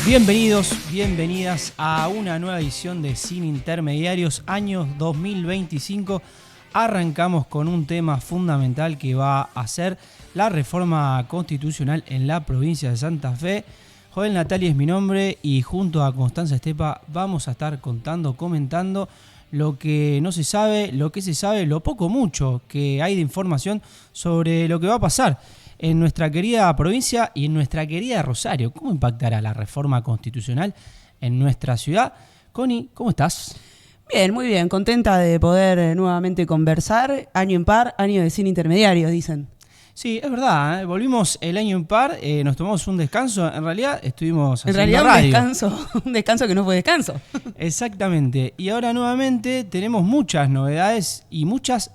Bienvenidos, bienvenidas a una nueva edición de Sin Intermediarios, año 2025. Arrancamos con un tema fundamental que va a ser la reforma constitucional en la provincia de Santa Fe. Joel Natali es mi nombre y junto a Constanza Estepa vamos a estar comentando lo que no se sabe, lo que se sabe, lo poco mucho que hay de información sobre lo que va a pasar en nuestra querida provincia y en nuestra querida Rosario. ¿Cómo impactará la reforma constitucional en nuestra ciudad? Connie, ¿cómo estás? Bien, muy bien. Contenta de poder nuevamente conversar. Año impar, año de Sin Intermediarios, dicen. Sí, es verdad, ¿eh? Volvimos el año impar, nos tomamos un descanso. En realidad estuvimos haciendo un descanso que no fue descanso. Exactamente. Y ahora nuevamente tenemos muchas novedades y muchas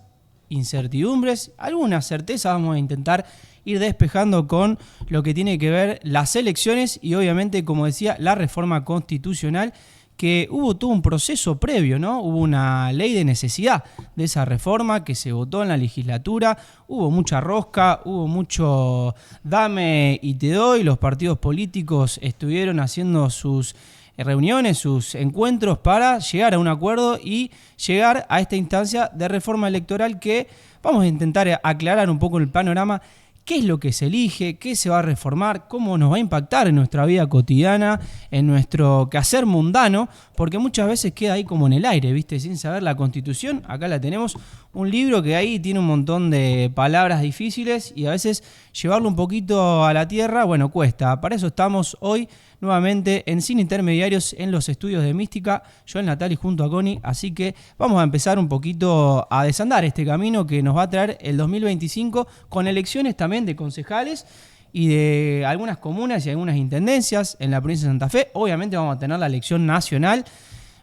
incertidumbres. Algunas certezas vamos a intentar ir despejando con lo que tiene que ver las elecciones y obviamente, como decía, la reforma constitucional, que hubo todo un proceso previo, ¿no? Hubo una ley de necesidad de esa reforma que se votó en la legislatura, hubo mucha rosca, hubo mucho dame y te doy, los partidos políticos estuvieron haciendo sus reuniones, sus encuentros para llegar a un acuerdo y llegar a esta instancia de reforma electoral que vamos a intentar aclarar un poco el panorama. ¿Qué es lo que se elige? ¿Qué se va a reformar? ¿Cómo nos va a impactar en nuestra vida cotidiana, en nuestro quehacer mundano? Porque muchas veces queda ahí como en el aire, ¿viste? Sin saber la Constitución. Acá la tenemos, un libro que ahí tiene un montón de palabras difíciles y a veces llevarlo un poquito a la tierra, bueno, cuesta. Para eso estamos hoy nuevamente en Sin Intermediarios en los estudios de Mística, Joel Natali junto a Connie, así que vamos a empezar un poquito a desandar este camino que nos va a traer el 2025 con elecciones también de concejales y de algunas comunas y algunas intendencias en la provincia de Santa Fe. Obviamente vamos a tener la elección nacional,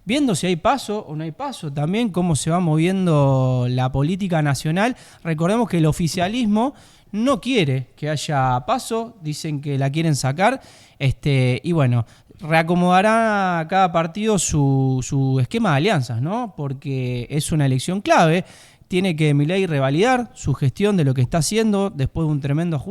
viendo si hay paso o no hay paso, también cómo se va moviendo la política nacional. Recordemos que el oficialismo no quiere que haya paso, dicen que la quieren sacar, y bueno, reacomodará a cada partido su esquema de alianzas, ¿no? Porque es una elección clave. Tiene que Milei revalidar su gestión de lo que está haciendo después de un tremendo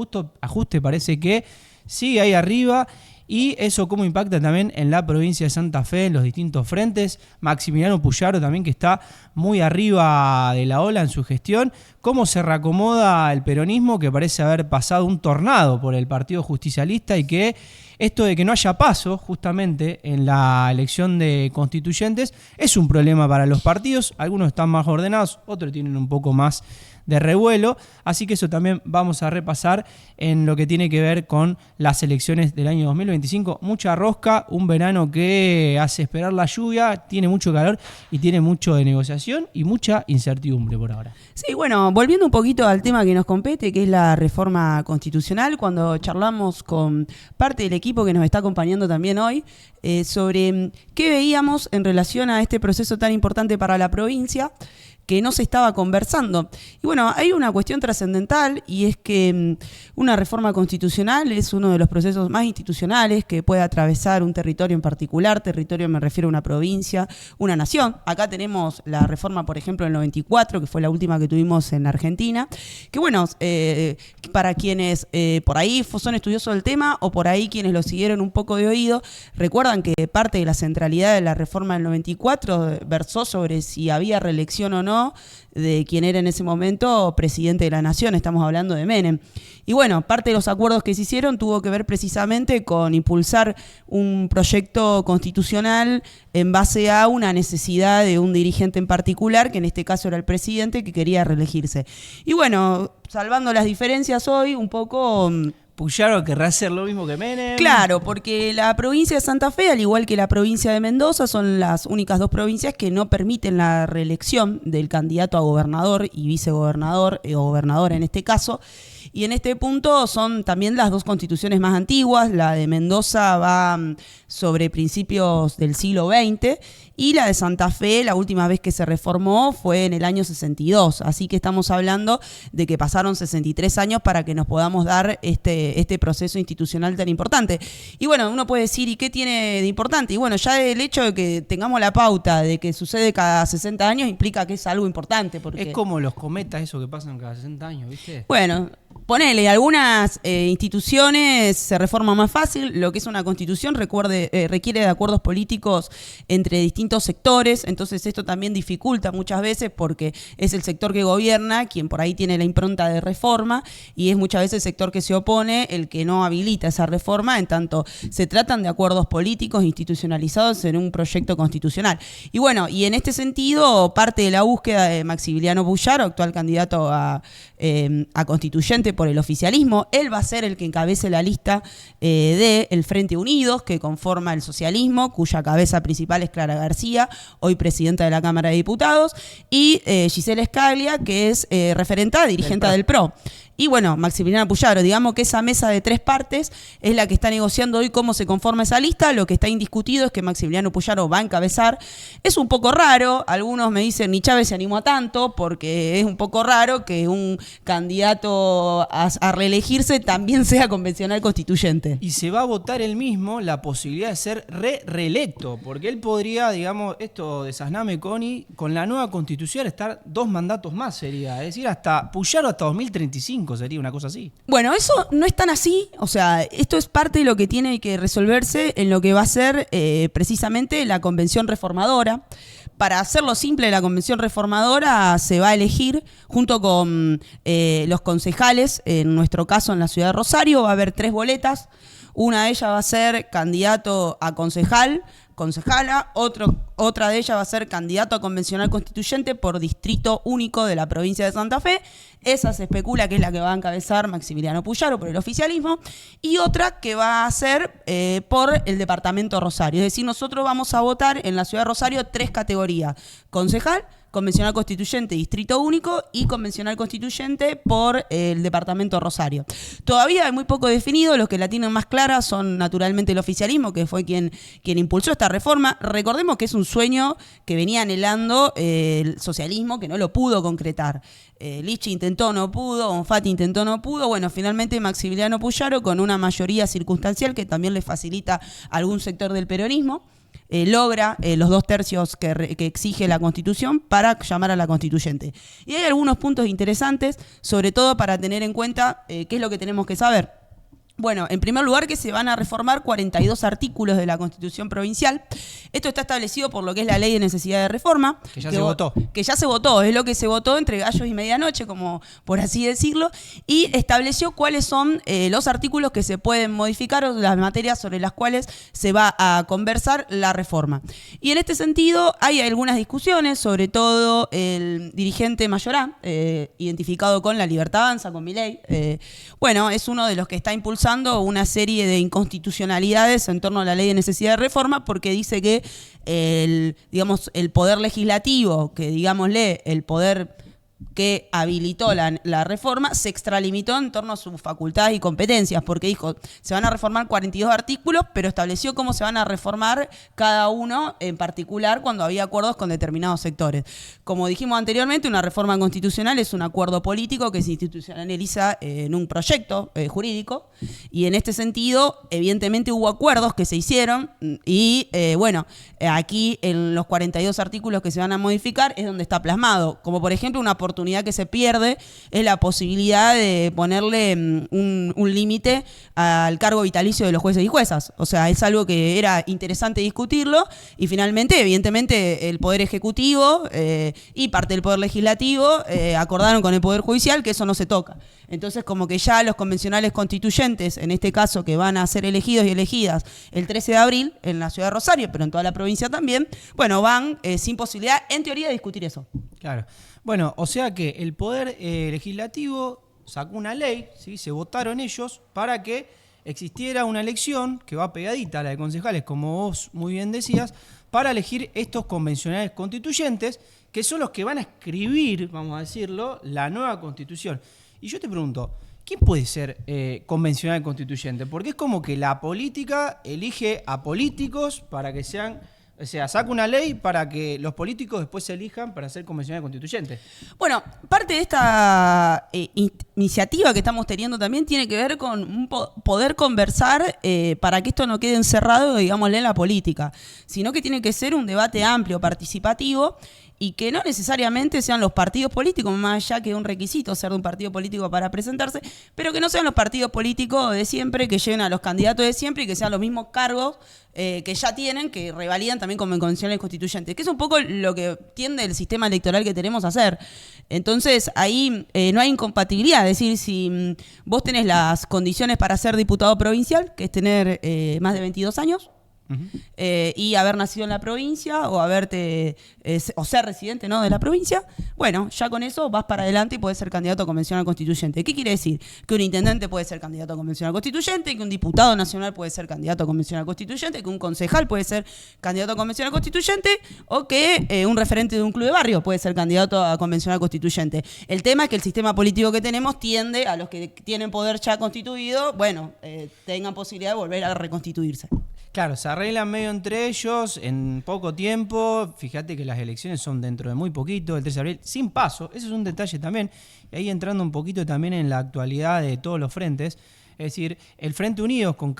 ajuste, parece que sigue ahí arriba. Y eso cómo impacta también en la provincia de Santa Fe, en los distintos frentes. Maximiliano Puyaro también, que está muy arriba de la ola en su gestión. Cómo se reacomoda el peronismo, que parece haber pasado un tornado por el Partido Justicialista, y que esto de que no haya paso justamente en la elección de constituyentes es un problema para los partidos. Algunos están más ordenados, otros tienen un poco más de revuelo, así que eso también vamos a repasar en lo que tiene que ver con las elecciones del año 2025. Mucha rosca, un verano que hace esperar la lluvia, tiene mucho calor y tiene mucho de negociación y mucha incertidumbre por ahora. Sí, bueno, volviendo un poquito al tema que nos compete, que es la reforma constitucional, cuando charlamos con parte del equipo que nos está acompañando también hoy, sobre qué veíamos en relación a este proceso tan importante para la provincia, que no se estaba conversando. Y bueno, hay una cuestión trascendental, y es que una reforma constitucional es uno de los procesos más institucionales que puede atravesar un territorio en particular. Territorio me refiero a una provincia, una nación. Acá tenemos la reforma, por ejemplo, del 94, que fue la última que tuvimos en Argentina, que bueno, para quienes por ahí son estudiosos del tema o por ahí quienes lo siguieron un poco de oído, recuerdan que parte de la centralidad de la reforma del 94 versó sobre si había reelección o no de quien era en ese momento presidente de la nación. Estamos hablando de Menem. Y bueno, parte de los acuerdos que se hicieron tuvo que ver precisamente con impulsar un proyecto constitucional en base a una necesidad de un dirigente en particular, que en este caso era el presidente, que quería reelegirse. Y bueno, salvando las diferencias hoy, un poco Puyaro querrá hacer lo mismo que Menem. Claro, porque la provincia de Santa Fe, al igual que la provincia de Mendoza, son las únicas dos provincias que no permiten la reelección del candidato a gobernador y vicegobernador, o gobernador en este caso. Y en este punto son también las dos constituciones más antiguas. La de Mendoza va sobre principios del siglo XX y la de Santa Fe, la última vez que se reformó fue en el año 62. Así que estamos hablando de que pasaron 63 años para que nos podamos dar este proceso institucional tan importante. Y bueno, uno puede decir, ¿y qué tiene de importante? Y bueno, ya el hecho de que tengamos la pauta de que sucede cada 60 años implica que es algo importante. Porque es como los cometas, eso que pasan cada 60 años, ¿viste? Bueno, Ponele, algunas instituciones se reforman más fácil. Lo que es una constitución requiere de acuerdos políticos entre distintos sectores. Entonces esto también dificulta muchas veces porque es el sector que gobierna quien por ahí tiene la impronta de reforma y es muchas veces el sector que se opone el que no habilita esa reforma, en tanto se tratan de acuerdos políticos institucionalizados en un proyecto constitucional. Y bueno, y en este sentido, parte de la búsqueda de Maximiliano Puyaro, actual candidato a constituyente por el oficialismo, él va a ser el que encabece la lista del Frente Unidos, que conforma el socialismo, cuya cabeza principal es Clara García, hoy presidenta de la Cámara de Diputados, y Gisela Scaglia, que es referenta, dirigente del PRO. Y bueno, Maximiliano Puyaro, digamos que esa mesa de 3 partes es la que está negociando hoy cómo se conforma esa lista. Lo que está indiscutido es que Maximiliano Puyaro va a encabezar. Es un poco raro, algunos me dicen ni Chávez se animó a tanto, porque es un poco raro que un candidato a reelegirse también sea convencional constituyente. Y se va a votar él mismo la posibilidad de ser reelecto, porque él podría, digamos, esto de Sasname Coni, con la nueva constitución estar 2 mandatos más sería, es decir, hasta Puyaro hasta 2035. Sería una cosa así. Bueno, eso no es tan así. O sea, esto es parte de lo que tiene que resolverse en lo que va a ser precisamente la convención reformadora. Para hacerlo simple, la convención reformadora se va a elegir junto con los concejales, en nuestro caso en la ciudad de Rosario, va a haber 3 boletas. Una de ellas va a ser candidato a concejal, concejala, otra de ellas va a ser candidato a convencional constituyente por distrito único de la provincia de Santa Fe. Esa se especula que es la que va a encabezar Maximiliano Puyaro por el oficialismo. Y otra que va a ser por el departamento Rosario. Es decir, nosotros vamos a votar en la ciudad de Rosario 3 categorías: concejal, convencional constituyente, distrito único y convencional constituyente por el departamento Rosario. Todavía hay muy poco definido, los que la tienen más clara son naturalmente el oficialismo, que fue quien impulsó esta reforma. Recordemos que es un sueño que venía anhelando el socialismo, que no lo pudo concretar. Lichi intentó, no pudo, Bonfatti intentó, no pudo. Bueno, finalmente Maximiliano Puyaro, con una mayoría circunstancial que también le facilita a algún sector del peronismo, logra los 2/3 que exige la Constitución para llamar a la constituyente. Y hay algunos puntos interesantes, sobre todo para tener en cuenta qué es lo que tenemos que saber. Bueno, en primer lugar que se van a reformar 42 artículos de la Constitución provincial. Esto está establecido por lo que es la Ley de Necesidad de Reforma. Que ya se votó. Que ya se votó, es lo que se votó entre gallos y medianoche, como por así decirlo, y estableció cuáles son los artículos que se pueden modificar o las materias sobre las cuales se va a conversar la reforma. Y en este sentido hay algunas discusiones, sobre todo el dirigente Mayorá, identificado con La Libertad Avanza, con Milei. Bueno, es uno de los que está impulsando una serie de inconstitucionalidades en torno a la Ley de Necesidad de Reforma, porque dice que el poder legislativo, que digámosle el poder que habilitó la reforma, se extralimitó en torno a sus facultades y competencias, porque dijo, se van a reformar 42 artículos, pero estableció cómo se van a reformar cada uno en particular cuando había acuerdos con determinados sectores. Como dijimos anteriormente, una reforma constitucional es un acuerdo político que se institucionaliza en un proyecto jurídico, y en este sentido, evidentemente hubo acuerdos que se hicieron, y aquí en los 42 artículos que se van a modificar es donde está plasmado, como por ejemplo una oportunidad que se pierde es la posibilidad de ponerle un límite al cargo vitalicio de los jueces y juezas. O sea, es algo que era interesante discutirlo y finalmente, evidentemente, el Poder Ejecutivo y parte del Poder Legislativo acordaron con el Poder Judicial que eso no se toca. Entonces, como que ya los convencionales constituyentes, en este caso que van a ser elegidos y elegidas el 13 de abril en la ciudad de Rosario, pero en toda la provincia también, bueno, van sin posibilidad, en teoría, de discutir eso. Claro. Bueno, o sea que el Poder Legislativo sacó una ley, ¿sí? Se votaron ellos para que existiera una elección que va pegadita a la de concejales, como vos muy bien decías, para elegir estos convencionales constituyentes, que son los que van a escribir, vamos a decirlo, la nueva Constitución. Y yo te pregunto, ¿quién puede ser convencional constituyente? Porque es como que la política elige a políticos para que sean... O sea, saca una ley para que los políticos después se elijan para ser convencional constituyente. Bueno, parte de esta iniciativa que estamos teniendo también tiene que ver con poder conversar para que esto no quede encerrado, digámosle, en la política, sino que tiene que ser un debate amplio, participativo, y que no necesariamente sean los partidos políticos, más allá que un requisito ser de un partido político para presentarse, pero que no sean los partidos políticos de siempre, que lleguen a los candidatos de siempre y que sean los mismos cargos que ya tienen, que revalidan también con convenciones constituyentes, que es un poco lo que tiende el sistema electoral que tenemos a hacer. Entonces, ahí no hay incompatibilidad, es decir, si vos tenés las condiciones para ser diputado provincial, que es tener más de 22 años, y haber nacido en la provincia o o ser residente, ¿no?, de la provincia, bueno, ya con eso vas para adelante y podés ser candidato a convencional constituyente. ¿Qué quiere decir? Que un intendente puede ser candidato a convencional constituyente, que un diputado nacional puede ser candidato a convencional constituyente, que un concejal puede ser candidato a convencional constituyente, o que un referente de un club de barrio puede ser candidato a convencional constituyente. El tema es que el sistema político que tenemos tiende a los que tienen poder ya constituido, bueno, tengan posibilidad de volver a reconstituirse. Claro, se arreglan medio entre ellos en poco tiempo. Fíjate que las elecciones son dentro de muy poquito, el 3 de abril, sin paso. Ese es un detalle también. Y ahí entrando un poquito también en la actualidad de todos los frentes. Es decir, el Frente Unidos con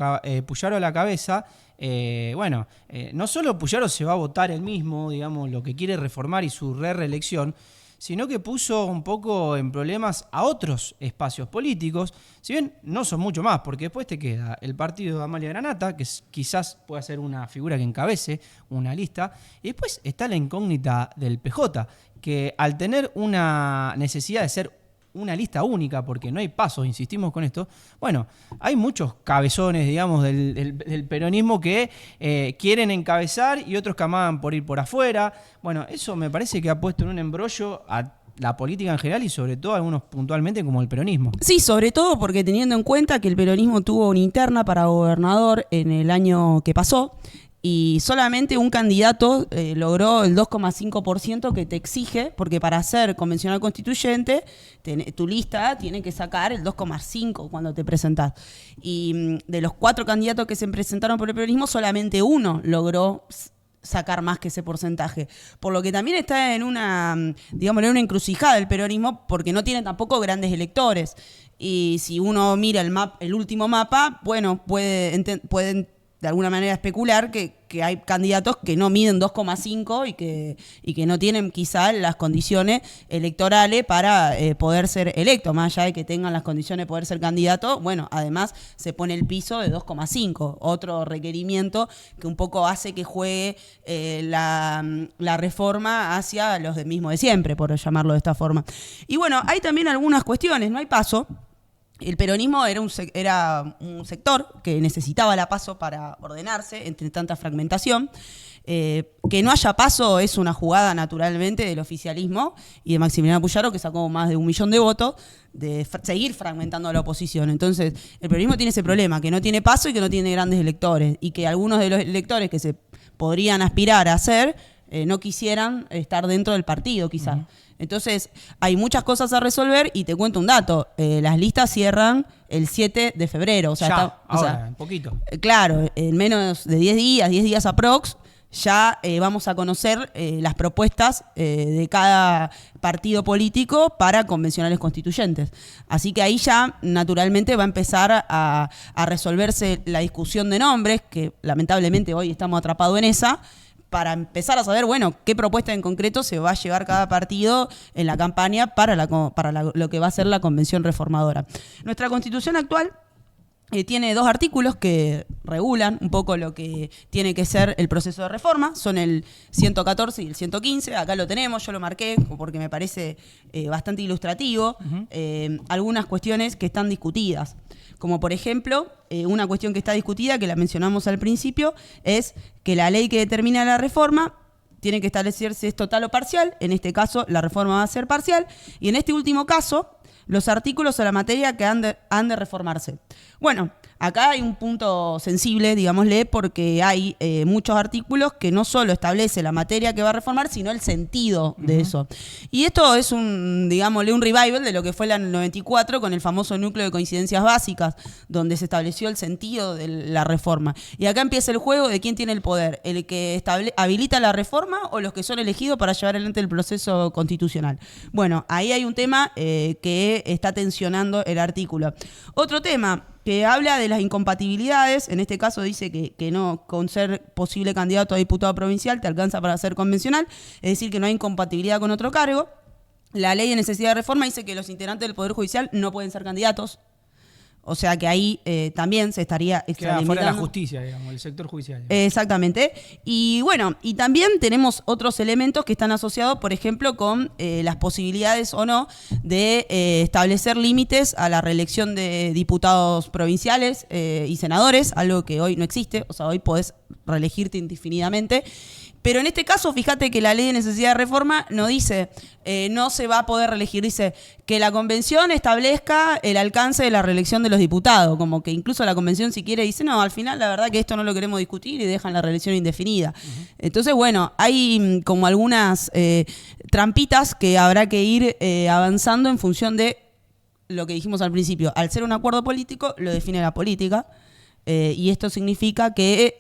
Puyaro a la cabeza, no solo Puyaro se va a votar él mismo, digamos, lo que quiere reformar y su reelección, sino que puso un poco en problemas a otros espacios políticos, si bien no son mucho más, porque después te queda el partido de Amalia Granata, que quizás pueda ser una figura que encabece una lista, y después está la incógnita del PJ, que al tener una necesidad de ser una lista única, porque no hay pasos, insistimos con esto, bueno, hay muchos cabezones, digamos, del peronismo que quieren encabezar y otros que amaban por ir por afuera. Bueno, eso me parece que ha puesto en un embrollo a la política en general y sobre todo algunos puntualmente como el peronismo. Sí, sobre todo porque teniendo en cuenta que el peronismo tuvo una interna para gobernador en el año que pasó, y solamente un candidato logró el 2,5% que te exige, porque para ser convencional constituyente, tu lista tiene que sacar el 2,5% cuando te presentás. Y de los 4 candidatos que se presentaron por el peronismo, solamente uno logró sacar más que ese porcentaje. Por lo que también está en una encrucijada el peronismo, porque no tiene tampoco grandes electores. Y si uno mira el último mapa, bueno, pueden de alguna manera especular que hay candidatos que no miden 2,5 y que no tienen quizá las condiciones electorales para poder ser electos, más allá de que tengan las condiciones de poder ser candidato. Bueno, además se pone el piso de 2,5, otro requerimiento que un poco hace que juegue la reforma hacia los mismos de siempre, por llamarlo de esta forma. Y bueno, hay también algunas cuestiones, no hay paso. El peronismo era un sector que necesitaba la paso para ordenarse entre tanta fragmentación. Que no haya paso es una jugada naturalmente del oficialismo y de Maximiliano Puyaro, que sacó más de 1 millón de votos, de seguir fragmentando a la oposición. Entonces, el peronismo tiene ese problema, que no tiene paso y que no tiene grandes electores, y que algunos de los electores que se podrían aspirar a ser no quisieran estar dentro del partido, quizás. Entonces, hay muchas cosas a resolver y te cuento un dato. Las listas cierran el 7 de febrero. O sea, en poquito. Claro, en menos de 10 días aprox, ya vamos a conocer las propuestas de cada partido político para convencionales constituyentes. Así que ahí ya, naturalmente, va a empezar a resolverse la discusión de nombres, que lamentablemente hoy estamos atrapados en esa, para empezar a saber, bueno, qué propuesta en concreto se va a llevar cada partido en la campaña para lo que va a ser la convención reformadora. Nuestra Constitución actual tiene 2 artículos que regulan un poco lo que tiene que ser el proceso de reforma. Son el 114 y el 115. Acá lo tenemos, yo lo marqué porque me parece bastante ilustrativo. Algunas cuestiones que están discutidas. Como por ejemplo, una cuestión que está discutida, que la mencionamos al principio, es que la ley que determina la reforma tiene que establecerse si es total o parcial. En este caso, la reforma va a ser parcial. Y en este último caso, los artículos o la materia que han de reformarse. Bueno, acá hay un punto sensible, digámosle, porque hay muchos artículos que no solo establece la materia que va a reformar, sino el sentido de eso. Y esto es un revival de lo que fue la 94 con el famoso núcleo de coincidencias básicas, donde se estableció el sentido de la reforma. Y acá empieza el juego de quién tiene el poder, el que habilita la reforma o los que son elegidos para llevar adelante el proceso constitucional. Bueno, ahí hay un tema que está tensionando el artículo. Otro tema que habla de las incompatibilidades. En este caso dice que no, con ser posible candidato a diputado provincial te alcanza para ser convencional, es decir, que no hay incompatibilidad con otro cargo. La ley de necesidad de reforma dice que los integrantes del Poder Judicial no pueden ser candidatos. O sea que ahí también se estaría extralimitando. Queda fuera de la justicia, digamos, el sector judicial. Exactamente. Y bueno, y también tenemos otros elementos que están asociados, por ejemplo, con las posibilidades o no de establecer límites a la reelección de diputados provinciales y senadores, algo que hoy no existe. O sea, hoy podés reelegirte indefinidamente. Pero en este caso, fíjate que la ley de necesidad de reforma no dice, no se va a poder reelegir, dice que la convención establezca el alcance de la reelección de los diputados, como que incluso la convención si quiere dice, no, al final la verdad que esto no lo queremos discutir y dejan la reelección indefinida. Entonces, bueno, hay como algunas trampitas que habrá que ir avanzando en función de lo que dijimos al principio. Al ser un acuerdo político, lo define la política. Y esto significa que,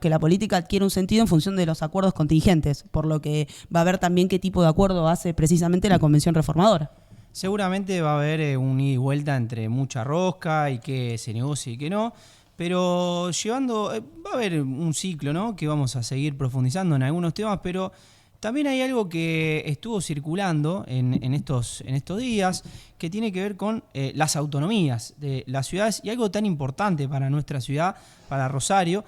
que la política adquiere un sentido en función de los acuerdos contingentes, por lo que va a ver también qué tipo de acuerdo hace precisamente la Convención Reformadora. Seguramente va a haber un ida y vuelta entre mucha rosca y que se negocie y que no, pero va a haber un ciclo, ¿no?, que vamos a seguir profundizando en algunos temas, pero también hay algo que estuvo circulando en estos días que tiene que ver con las autonomías de las ciudades y algo tan importante para nuestra ciudad, para Rosario,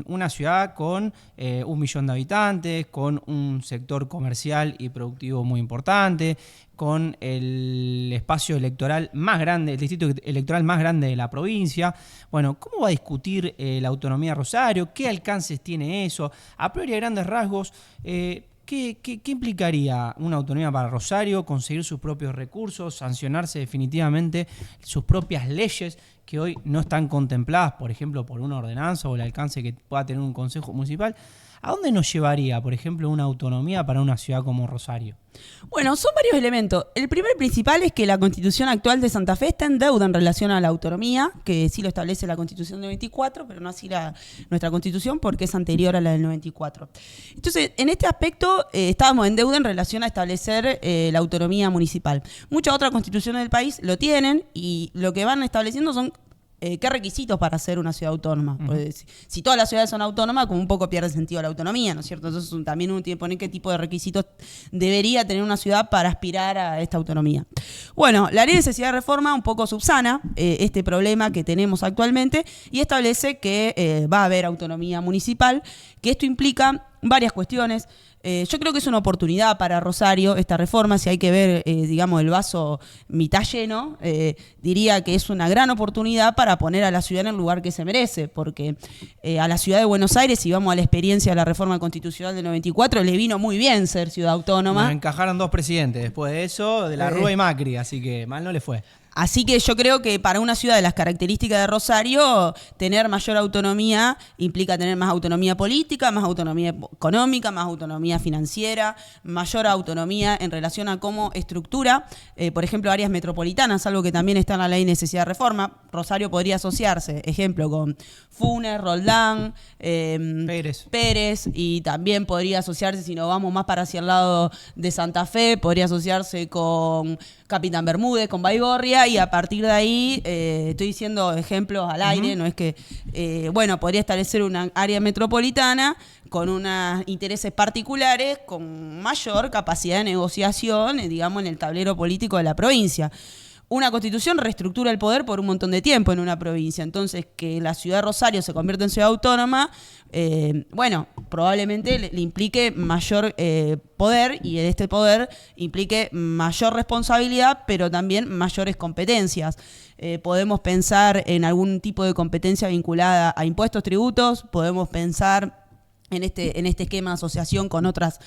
una ciudad con 1 millón de habitantes, con un sector comercial y productivo muy importante, con el espacio electoral más grande, el distrito electoral más grande de la provincia. Bueno, ¿cómo va a discutir la autonomía de Rosario? ¿Qué alcances tiene eso? A priori, a grandes rasgos, ¿qué implicaría una autonomía para Rosario? Conseguir sus propios recursos, sancionarse definitivamente sus propias leyes que hoy no están contempladas, por ejemplo, por una ordenanza o el alcance que pueda tener un consejo municipal. ¿A dónde nos llevaría, por ejemplo, una autonomía para una ciudad como Rosario? Bueno, son varios elementos. El primer principal es que la Constitución actual de Santa Fe está en deuda en relación a la autonomía, que sí lo establece la Constitución del 94, pero no así nuestra Constitución porque es anterior a la del 94. Entonces, en este aspecto estábamos en deuda en relación a establecer la autonomía municipal. Muchas otras constituciones del país lo tienen y lo que van estableciendo son qué requisitos para ser una ciudad autónoma. Pues, si todas las ciudades son autónomas, como un poco pierde sentido la autonomía, ¿no es cierto? Entonces también uno tiene que poner qué tipo de requisitos debería tener una ciudad para aspirar a esta autonomía. Bueno, la ley de necesidad de reforma un poco subsana este problema que tenemos actualmente y establece que va a haber autonomía municipal, que esto implica varias cuestiones. Yo creo que es una oportunidad para Rosario esta reforma, si hay que ver, el vaso mitad lleno, diría que es una gran oportunidad para poner a la ciudad en el lugar que se merece, porque a la ciudad de Buenos Aires, si vamos a la experiencia de la reforma constitucional del 94, le vino muy bien ser ciudad autónoma. Nos encajaron 2 presidentes después de eso, de la Rúa y Macri, así que mal no le fue. Así que yo creo que para una ciudad de las características de Rosario, tener mayor autonomía implica tener más autonomía política, más autonomía económica, más autonomía financiera, mayor autonomía en relación a cómo estructura, por ejemplo, áreas metropolitanas, algo que también está en la ley de necesidad de reforma. Rosario podría asociarse, ejemplo, con Funes, Roldán, Pérez, y también podría asociarse, si nos vamos más para hacia el lado de Santa Fe, podría asociarse con Capitán Bermúdez, con Baigorria, y a partir de ahí, estoy diciendo ejemplos al aire, no es que, podría establecer una área metropolitana con unos intereses particulares, con mayor capacidad de negociación, en el tablero político de la provincia. Una constitución reestructura el poder por un montón de tiempo en una provincia. Entonces, que la ciudad de Rosario se convierta en ciudad autónoma, probablemente le implique mayor poder, y este poder implique mayor responsabilidad, pero también mayores competencias. Podemos pensar en algún tipo de competencia vinculada a impuestos, tributos, podemos pensar en este esquema de asociación con otras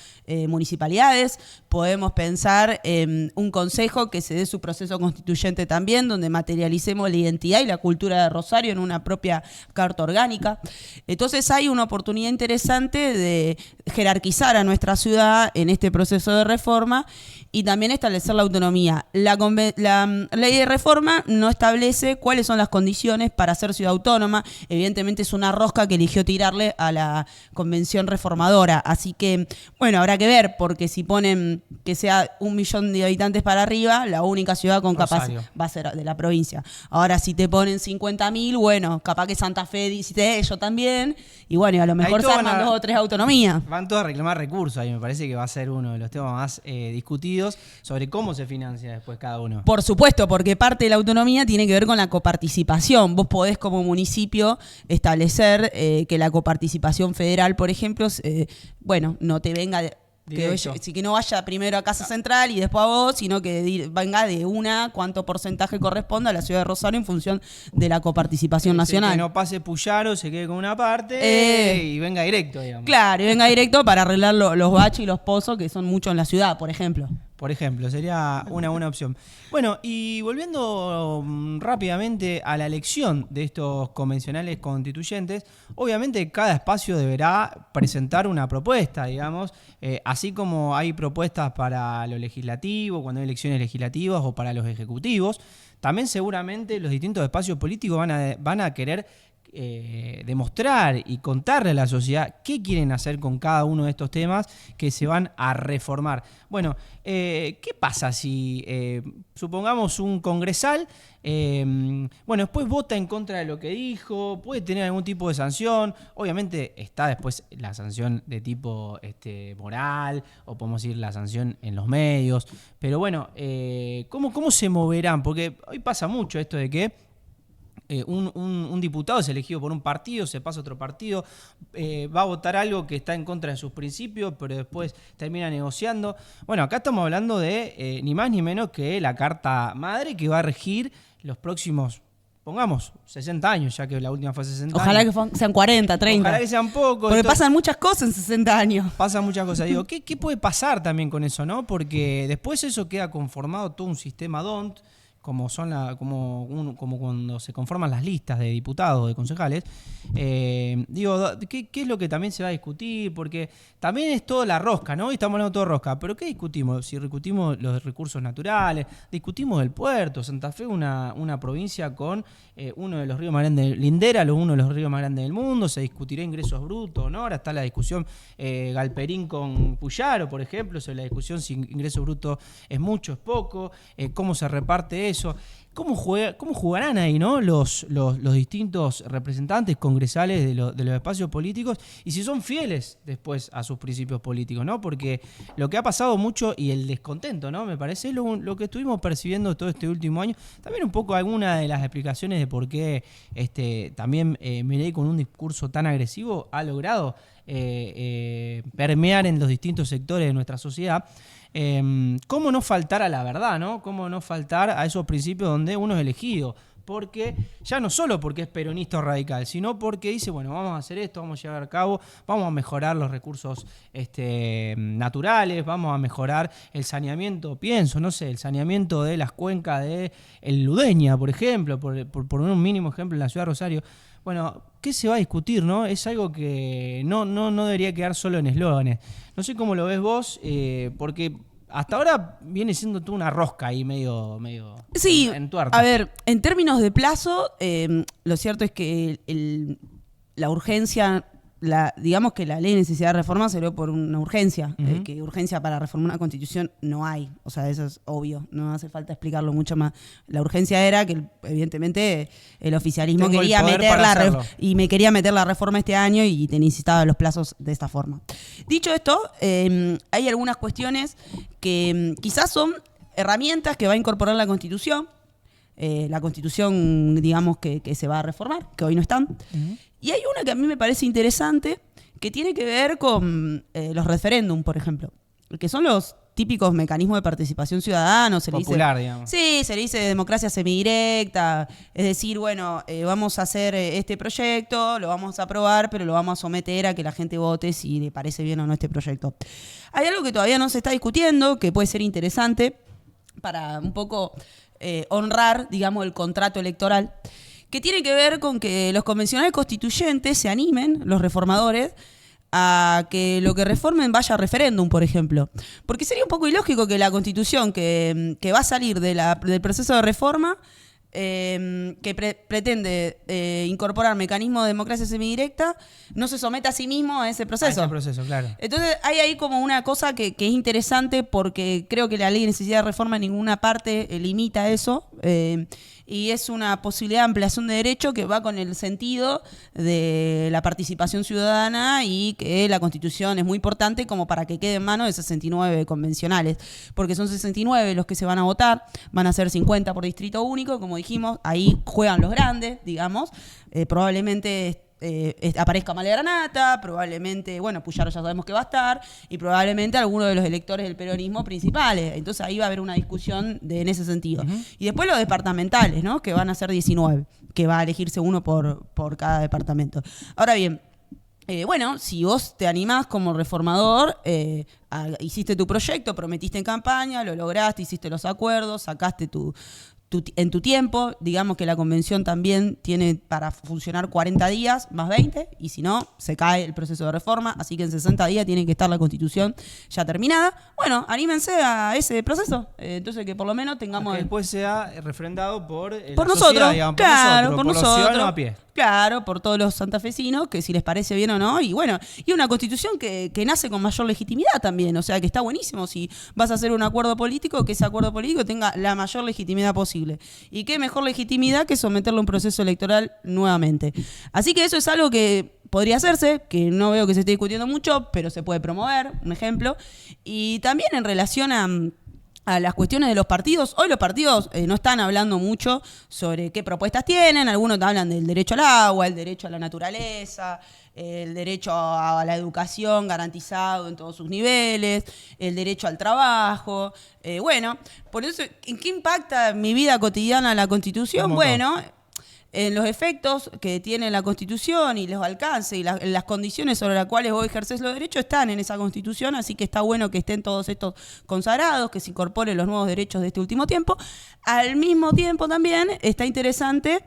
municipalidades. Podemos pensar en un consejo que se dé su proceso constituyente también, donde materialicemos la identidad y la cultura de Rosario en una propia carta orgánica. Entonces hay una oportunidad interesante de jerarquizar a nuestra ciudad en este proceso de reforma y también establecer la autonomía. La ley de reforma no establece cuáles son las condiciones para ser ciudad autónoma. Evidentemente es una rosca que eligió tirarle a la Convención convención reformadora. Así que, bueno, habrá que ver, porque si ponen que sea 1 millón de habitantes para arriba, la única ciudad con capacidad va a ser de la provincia. Ahora, si te ponen 50.000, bueno, capaz que Santa Fe dice yo también, y bueno, y a lo mejor se arman 2 o 3 autonomías. Van todos a reclamar recursos ahí, me parece que va a ser uno de los temas más discutidos sobre cómo se financia después cada uno. Por supuesto, porque parte de la autonomía tiene que ver con la coparticipación. Vos podés como municipio establecer que la coparticipación federal, por ejemplo, no te venga que no vaya primero a Casa Central y después a vos, sino que venga de cuánto porcentaje corresponde a la ciudad de Rosario en función de la coparticipación nacional. Que no pase Puyaro, se quede con una parte y venga directo, digamos. Claro, y venga directo para arreglar los baches y los pozos, que son muchos en la ciudad, por ejemplo. Por ejemplo, sería una buena opción. Bueno, y volviendo rápidamente a la elección de estos convencionales constituyentes, obviamente cada espacio deberá presentar una propuesta, digamos, así como hay propuestas para lo legislativo, cuando hay elecciones legislativas o para los ejecutivos, también seguramente los distintos espacios políticos van a querer demostrar y contarle a la sociedad qué quieren hacer con cada uno de estos temas que se van a reformar. Bueno, ¿qué pasa si supongamos un congresal, después vota en contra de lo que dijo, puede tener algún tipo de sanción? Obviamente está después la sanción de tipo moral, o podemos decir la sanción en los medios, pero bueno, ¿cómo se moverán? Porque hoy pasa mucho esto de que un diputado es elegido por un partido, se pasa a otro partido, va a votar algo que está en contra de sus principios, pero después termina negociando. Bueno, acá estamos hablando de ni más ni menos que la Carta Madre que va a regir los próximos, pongamos, 60 años, ya que la última fue 60 Ojalá años. Ojalá que sean 40, 30. Ojalá que sean pocos. Porque pasan muchas cosas en 60 años. Pasan muchas cosas. Digo, ¿qué puede pasar también con eso, no? Porque después eso queda conformado todo un sistema DONT, como cuando se conforman las listas de diputados, de concejales. ¿Qué es lo que también se va a discutir? Porque también es toda la rosca, ¿no? Y estamos hablando de todo rosca, pero ¿qué discutimos? Si discutimos los recursos naturales, discutimos el puerto. Santa Fe, una provincia con uno de los ríos más grandes, lindera uno de los ríos más grandes del mundo, se discutirá ingresos brutos, ¿no? Ahora está la discusión Galperín con Puyaro, por ejemplo, sobre la discusión si ingreso bruto es mucho, es poco, cómo se reparte eso. ¿Cómo jugarán ahí, ¿no? los distintos representantes congresales de los espacios políticos, y si son fieles después a sus principios políticos, ¿no? Porque lo que ha pasado mucho, y el descontento, ¿no? Me parece lo que estuvimos percibiendo todo este último año, también un poco alguna de las explicaciones de por qué también Milei, con un discurso tan agresivo, ha logrado permear en los distintos sectores de nuestra sociedad. ¿Cómo no faltar a la verdad, ¿no? ¿Cómo no faltar a esos principios donde uno es elegido? Porque ya no solo porque es peronista o radical, sino porque dice, bueno, vamos a hacer esto, vamos a llevar a cabo, vamos a mejorar los recursos naturales, vamos a mejorar el saneamiento, el saneamiento de las cuencas de el Ludeña, por ejemplo, por poner un mínimo ejemplo en la ciudad de Rosario. Bueno, ¿qué se va a discutir, no? Es algo que no debería quedar solo en eslóganes. No sé cómo lo ves vos, porque hasta ahora viene siendo toda una rosca ahí medio sí, entuerta. A ver, en términos de plazo, lo cierto es que la urgencia, digamos que la ley de necesidad de reforma se dio por una urgencia, que urgencia para reformar una constitución no hay, o sea, eso es obvio, no hace falta explicarlo mucho más. La urgencia era que, evidentemente, el oficialismo quería meter la reforma este año y te necesitaba los plazos de esta forma. Dicho esto, hay algunas cuestiones que quizás son herramientas que va a incorporar la Constitución, digamos, que se va a reformar, que hoy no están. Y hay una que a mí me parece interesante, que tiene que ver con los referéndum, por ejemplo, que son los típicos mecanismos de participación ciudadana. Popular, digamos. Sí, se le dice democracia semidirecta, es decir, bueno, vamos a hacer este proyecto, lo vamos a aprobar, pero lo vamos a someter a que la gente vote si le parece bien o no este proyecto. Hay algo que todavía no se está discutiendo, que puede ser interesante para un poco honrar, digamos, el contrato electoral, que tiene que ver con que los convencionales constituyentes se animen, los reformadores, a que lo que reformen vaya a referéndum, por ejemplo. Porque sería un poco ilógico que la Constitución que va a salir del proceso de reforma que pretende incorporar mecanismos de democracia semidirecta, no se somete a sí mismo a ese proceso. A ese proceso, claro. Entonces hay ahí como una cosa que es interesante, porque creo que la ley de necesidad de reforma en ninguna parte limita eso, y es una posibilidad de ampliación de derecho que va con el sentido de la participación ciudadana, y que la Constitución es muy importante como para que quede en manos de 69 convencionales, porque son 69 los que se van a votar, van a ser 50 por distrito único, como dijimos, ahí juegan los grandes, digamos, probablemente aparezca Amalia Granata, probablemente, bueno, Puyaro ya sabemos que va a estar, y probablemente alguno de los electores del peronismo principales. Entonces ahí va a haber una discusión en ese sentido. Y después los departamentales, ¿no? Que van a ser 19, que va a elegirse uno por cada departamento. Ahora bien, bueno, si vos te animás como reformador, hiciste tu proyecto, prometiste en campaña, lo lograste, hiciste los acuerdos, sacaste en tu tiempo, digamos que la convención también tiene para funcionar 40 días más 20, y si no, se cae el proceso de reforma, así que en 60 días tiene que estar la Constitución ya terminada. Bueno, anímense a ese proceso, entonces que por lo menos tengamos... Que después sea refrendado por nosotros, sociedad, digamos, claro, por los nosotros, ciudadanos a pie. Claro, por todos los santafesinos, que si les parece bien o no, y bueno, y una constitución que nace con mayor legitimidad también, o sea que está buenísimo si vas a hacer un acuerdo político, que ese acuerdo político tenga la mayor legitimidad posible. Y qué mejor legitimidad que someterlo a un proceso electoral nuevamente. Así que eso es algo que podría hacerse, que no veo que se esté discutiendo mucho, pero se puede promover, un ejemplo. Y también en relación a las cuestiones de los partidos. Hoy los partidos no están hablando mucho sobre qué propuestas tienen. Algunos hablan del derecho al agua, el derecho a la naturaleza, el derecho a la educación garantizado en todos sus niveles, el derecho al trabajo. Bueno, por eso, ¿en qué impacta mi vida cotidiana la Constitución? Bueno, en los efectos que tiene la Constitución y los alcances y las condiciones sobre las cuales vos ejercés los derechos están en esa Constitución, así que está bueno que estén todos estos consagrados, que se incorporen los nuevos derechos de este último tiempo. Al mismo tiempo también está interesante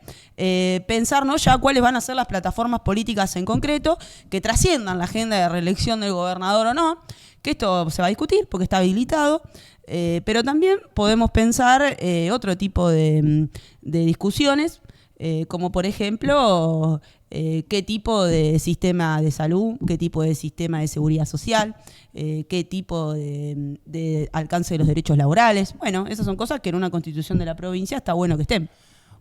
pensar, ¿no?, ya cuáles van a ser las plataformas políticas en concreto que trasciendan la agenda de reelección del gobernador o no, que esto se va a discutir porque está habilitado. Pero también podemos pensar otro tipo de discusiones, como por ejemplo qué tipo de sistema de salud, qué tipo de sistema de seguridad social, qué tipo de alcance de los derechos laborales. Bueno, esas son cosas que en una constitución de la provincia está bueno que estén.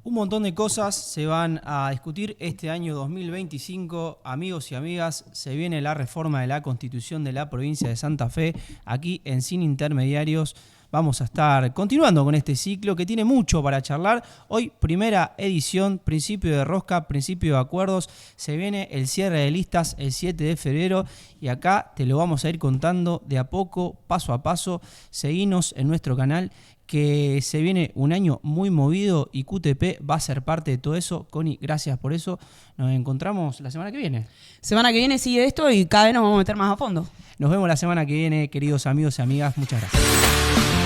Un montón de cosas se van a discutir este año 2025. Amigos y amigas, se viene la reforma de la Constitución de la provincia de Santa Fe. Aquí en Sin Intermediarios vamos a estar continuando con este ciclo que tiene mucho para charlar. Hoy, primera edición, principio de rosca, principio de acuerdos. Se viene el cierre de listas el 7 de febrero y acá te lo vamos a ir contando de a poco, paso a paso. Seguinos en nuestro canal, que se viene un año muy movido y QTP va a ser parte de todo eso. Connie, gracias por eso. Nos encontramos la semana que viene. Semana que viene sigue esto y cada vez nos vamos a meter más a fondo. Nos vemos la semana que viene, queridos amigos y amigas. Muchas gracias.